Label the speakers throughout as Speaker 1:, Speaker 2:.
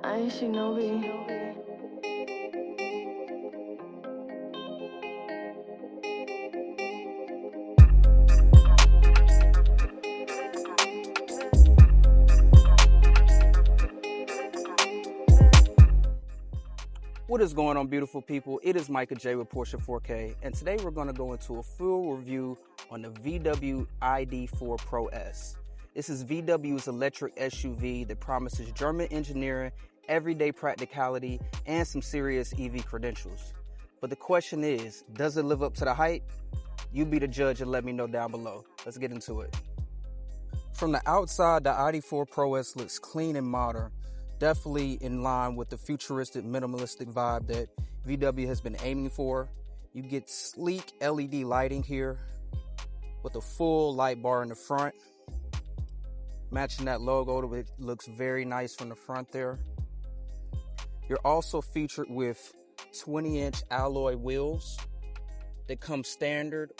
Speaker 1: I Shinobi.
Speaker 2: What is going on, beautiful people? It is Micah J with Porsche 4K, and today we're going to go into a full review on the VW ID.4 Pro S. This is VW's electric SUV that promises German engineering, everyday practicality, and some serious EV credentials. But the question is, does it live up to the hype? You be the judge and let me know down below. Let's get into it. From the outside, the ID.4 Pro S looks clean and modern. Definitely in line with the futuristic, minimalistic vibe that VW has been aiming for. You get sleek LED lighting here with a full light bar in the front. Matching that logo, it looks very nice from the front there. You're also featured with 20-inch alloy wheels that come standard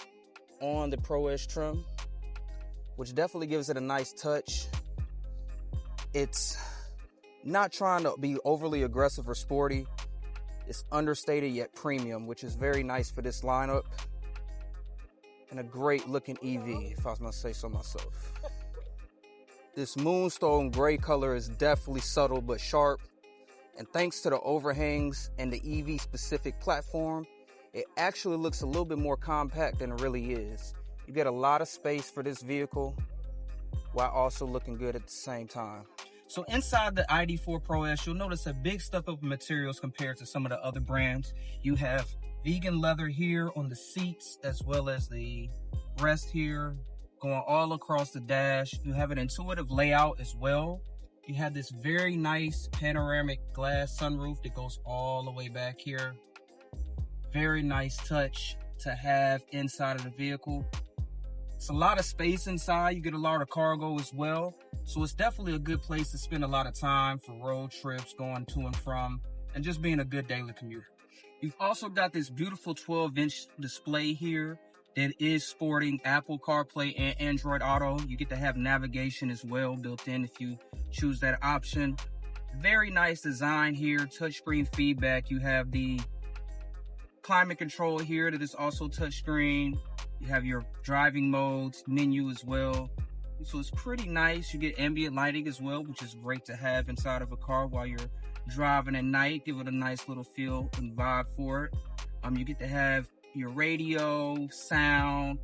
Speaker 2: on the Pro S trim, which definitely gives it a nice touch. It's not trying to be overly aggressive or sporty. It's understated yet premium, which is very nice for this lineup. And a great looking EV, if I was gonna say so myself. This moonstone gray color is definitely subtle but sharp. And thanks to the overhangs and the EV specific platform, it actually looks a little bit more compact than it really is. You get a lot of space for this vehicle while also looking good at the same time. So inside the ID.4 Pro S, you'll notice a big step up in materials compared to some of the other brands. You have vegan leather here on the seats, as well as the rest here going all across the dash. You have an intuitive layout as well. You have this very nice panoramic glass sunroof that goes all the way back here. Very nice touch to have inside of the vehicle. It's a lot of space inside. You get a lot of cargo as well. So it's definitely a good place to spend a lot of time for road trips, going to and from, and just being a good daily commuter. You've also got this beautiful 12-inch display here that is sporting Apple CarPlay and Android Auto. You get to have navigation as well built in if you choose that option. Very nice design here, touchscreen feedback. You have the climate control here that is also touchscreen. You have your driving modes menu as well. So it's pretty nice. You get ambient lighting as well, which is great to have inside of a car while you're driving at night. Give it a nice little feel and vibe for it. You get to have your radio, sound,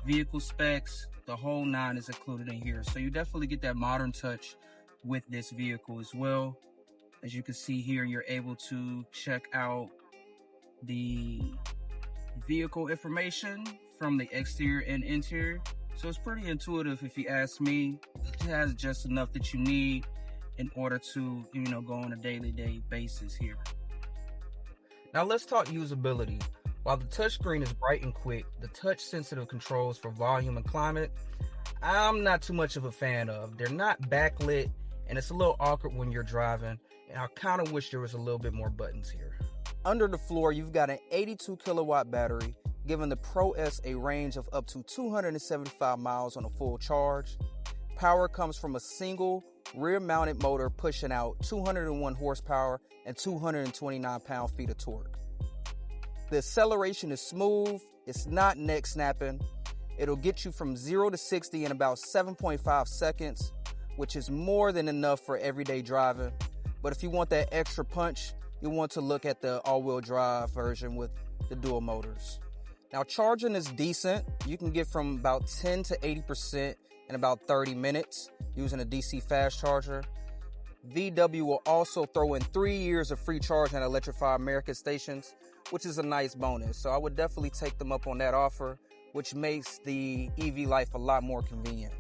Speaker 2: vehicle specs, the whole nine is included in here. So you definitely get that modern touch with this vehicle as well. As you can see here, you're able to check out the vehicle information from the exterior and interior. So it's pretty intuitive if you ask me. It has just enough that you need in order to, go on a daily basis here. Now let's talk usability. While the touchscreen is bright and quick, the touch sensitive controls for volume and climate, I'm not too much of a fan of. They're not backlit and it's a little awkward when you're driving. And I kind of wish there was a little bit more buttons here. Under the floor, you've got an 82 kilowatt battery, giving the Pro S a range of up to 275 miles on a full charge. Power comes from a single rear-mounted motor pushing out 201 horsepower and 229 pound-feet of torque. The acceleration is smooth, it's not neck-snapping. It'll get you from 0 to 60 in about 7.5 seconds, which is more than enough for everyday driving. But if you want that extra punch, you'll want to look at the all-wheel drive version with the dual motors. Now, charging is decent. You can get from about 10 to 80% in about 30 minutes using a DC fast charger. VW will also throw in 3 years of free charging at Electrify America stations, which is a nice bonus. So I would definitely take them up on that offer, which makes the EV life a lot more convenient.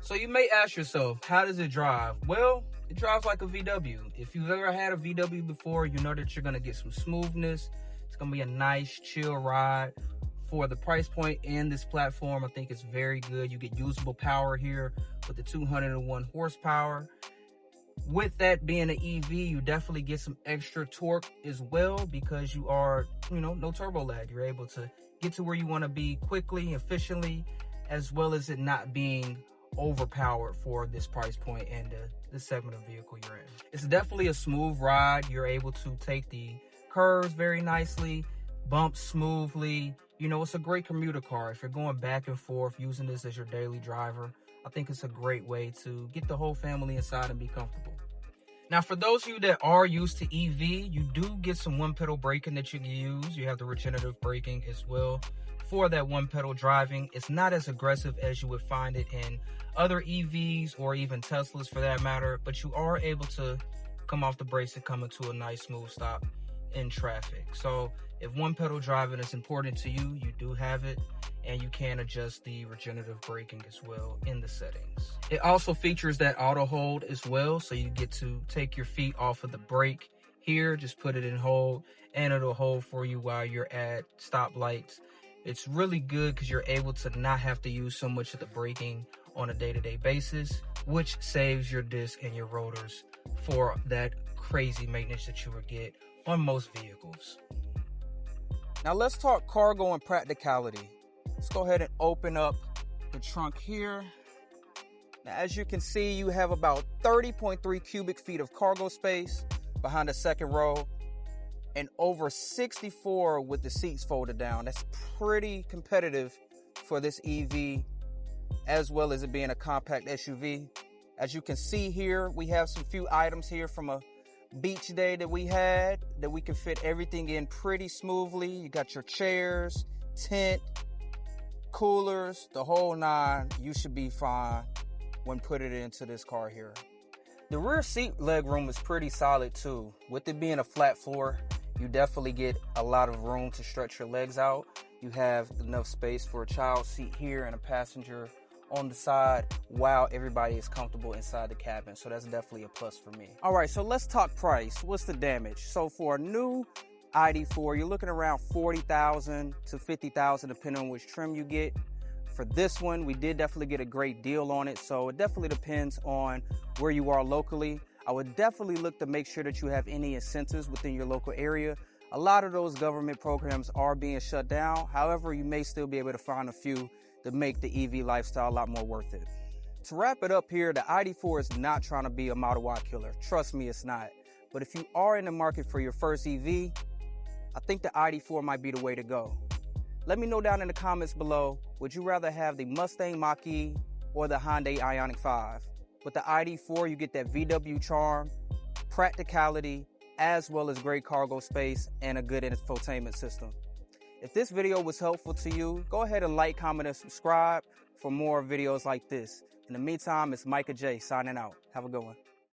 Speaker 2: So you may ask yourself, how does it drive? Well, it drives like a VW. If you've ever had a VW before, you know that you're gonna get some smoothness. It's gonna be a nice, chill ride. For the price point and this platform, I think it's very good. You get usable power here with the 201 horsepower. With that being an EV, you definitely get some extra torque as well because you are, no turbo lag. You're able to get to where you want to be quickly, efficiently, as well as it not being overpowered for this price point and the segment of vehicle you're in. It's definitely a smooth ride. You're able to take the curves very nicely, bump smoothly. You know, it's a great commuter car. If you're going back and forth using this as your daily driver, I think it's a great way to get the whole family inside and be comfortable. Now, for those of you that are used to EV, you do get some one-pedal braking that you can use. You have the regenerative braking as well for that one-pedal driving. It's not as aggressive as you would find it in other EVs or even Teslas for that matter, but you are able to come off the brakes and come into a nice smooth stop in traffic. So if one-pedal driving is important to you, you do have it, and you can adjust the regenerative braking as well in the settings. It also features that auto hold as well, so you get to take your feet off of the brake here, just put it in hold, and it'll hold for you while you're at stoplights. It's really good because you're able to not have to use so much of the braking on a day-to-day basis, which saves your disc and your rotors for that crazy maintenance that you would get on most vehicles. Now let's talk cargo and practicality. Let's go ahead and open up the trunk here. Now, as you can see, you have about 30.3 cubic feet of cargo space behind the second row and over 64 with the seats folded down. That's pretty competitive for this EV, as well as it being a compact SUV. As you can see here, we have some few items here from a beach day that we had that we can fit everything in pretty smoothly. You got your chairs, tent, coolers, the whole nine. You should be fine when putting it into this car here. The rear seat leg room is pretty solid too. With it being a flat floor, you definitely get a lot of room to stretch your legs out. You have enough space for a child seat here and a passenger on the side while everybody is comfortable inside the cabin. So that's definitely a plus for me. All right, so let's talk price. What's the damage? So for a new ID.4, you're looking around $40,000 to $50,000 depending on which trim you get. For this one, we did definitely get a great deal on it. So it definitely depends on where you are locally. I would definitely look to make sure that you have any incentives within your local area. A lot of those government programs are being shut down. However, you may still be able to find a few to make the EV lifestyle a lot more worth it. To wrap it up here, the ID.4 is not trying to be a Model Y killer. Trust me, it's not. But if you are in the market for your first EV, I think the ID.4 might be the way to go. Let me know down in the comments below, would you rather have the Mustang Mach-E or the Hyundai Ioniq 5? With the ID.4, you get that VW charm, practicality, as well as great cargo space and a good infotainment system. If this video was helpful to you, go ahead and like, comment, and subscribe for more videos like this. In the meantime, it's Micah J signing out. Have a good one.